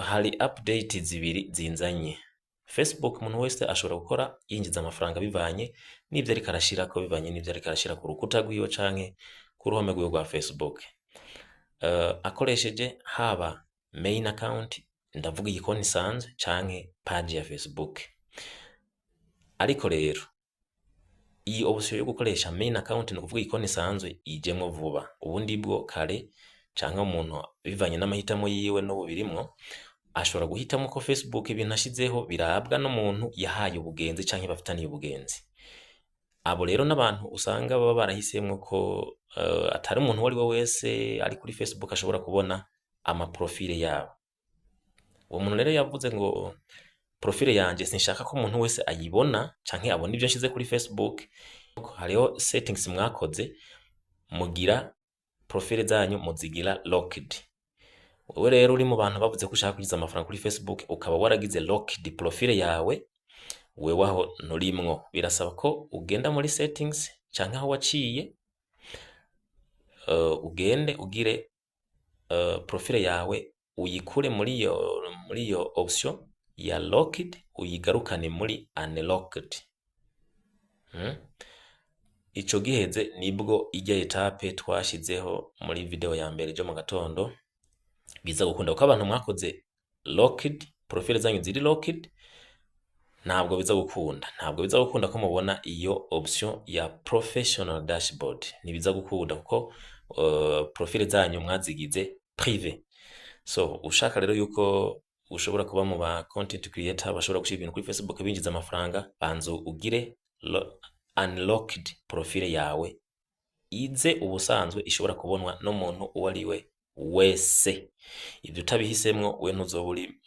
hari update zibiri zinzanye. Facebook umuntu wese ashobora gukora yinjiza amafaranga bivanye n'ivyo ariko arashirako, bivanye n'ivyo ariko arashira ku rukuta rwiwe canke ku ruhome rwiwe rwa Facebook. Akoresheje haba main account, ndavuga iyi konti isanzwe canke page ya Facebook. Ariko rero iyi option yo gukoresha main account no kuvuga ikoni isanzwe ijemwo vuba. Ubundi bwo kare canke umuntu bivanye n'amahitamo yiwe no bubirimwo ashobora guhitamo ko Facebook ibintu ashizeho birabwa n'umuntu yahaye ubugenzi canke bafitaniye ubugenzi. Abo rero n'abantu usanga baba barahisemwo ko atari umuntu wari we wese ari kuri Facebook ashobora kubona ama profile yabo. Uwo muntu rero yavuze ngo profile yanje sinshaka ko umuntu wese ayibona canke abona ivyo nshize kuri Facebook. Hariho settings mwakoze mugira profile zanyu muzigira locked. Wewe rero uri mu bantu bavuze ko ushaka kugiza amafaranga kuri Facebook ukaba waragize locked profile yawe, wewe aho nurimwo birasaba ko ugenda muri settings canke aho waciye ugende ugire profile yawe uyikure muri iyo option ya locked uyigarukane muri unlocked. Ico giheze nibwo ijya etape twashizeho muri video ya mbere jo mu gatondo biza gukunda ko abantu mwakoze locked profile zanyu ziri locked, ntabwo biza gukunda ko mubona iyo option ya professional dashboard. Nibiza gukunda kuko profile zanyu mwazigize privé. So ushaka rero yuko ushobora kuba mu ba content creator bashobora gushira ibintu kuri Facebook binjiza amafaranga, banzo ugire unlocked profile yawe ize ubusanzwe ishobora kubonwa no muntu uwariwe wese. Ibyo utabihisemwo we ntuzoburi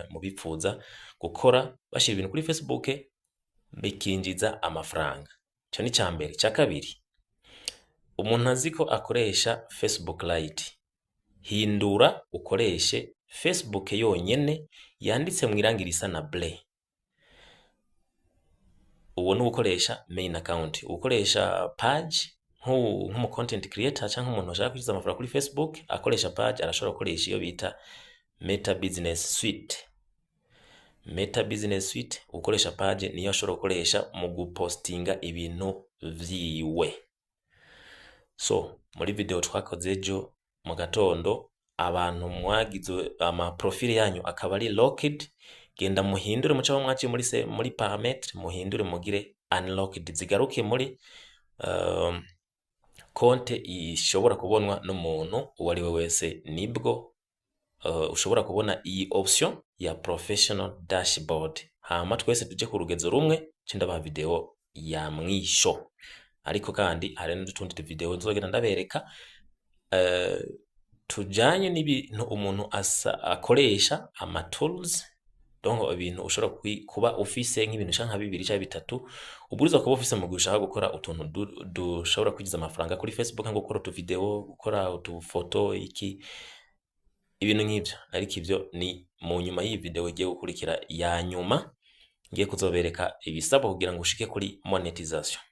mu bipfuza gukora bashira ibintu kuri Facebook bikinjiza amafaranga. Cyo ni cyambere. Cya kabiri, umuntu aziko akoresha Facebook Lite, hindura ukoreshe Facebook yonyene yanditse mu irangi risa na bleu. Uwo ni ukoresha main account. Ukoresha page nk'umu content creator cyangwa umuntu ashaka kugiza amafaranga kuri Facebook akoresha page arashobora gukoresha iyo bita Meta Business Suite. Meta Business Suite ukoresha page niyo ashobora gukoresha mu gupostinga ibintu vyiwe. So muri video twakoze ejo mu gatondo abantu mwagize ama profile yanyu akaba ari locked, genda muhindure muca mwaciye muri parametre muhindure mugire unlocked zigaruke muri konte ishobora kubonwa n'umuntu uwari we wese. Nibwo ushobora kubona iyi option ya professional dashboard. Hama twese tuje ku rugezo rumwe cindabaha video ya mwisho. Ariko kandi hari n'utundi video nzogenda ndabereka tujanye n'ibintu umuntu akoresha ama tools. Donc ibintu ushobora kuba ufise nk'ibintu shanka bibiri cyangwa bitatu uburiza kuba ufise mu gushaka gukora utuntu dushobora kwigiza amafaranga kuri Facebook nko gukora utu video, gukora utu photo iki ibintu nk'ibyo. Ariko ibyo ni mu nyuma y'iyi video igiye gukurikira ya nyuma ngiye kuzobereka ibisaba kugira ngo ushike kuri monetization.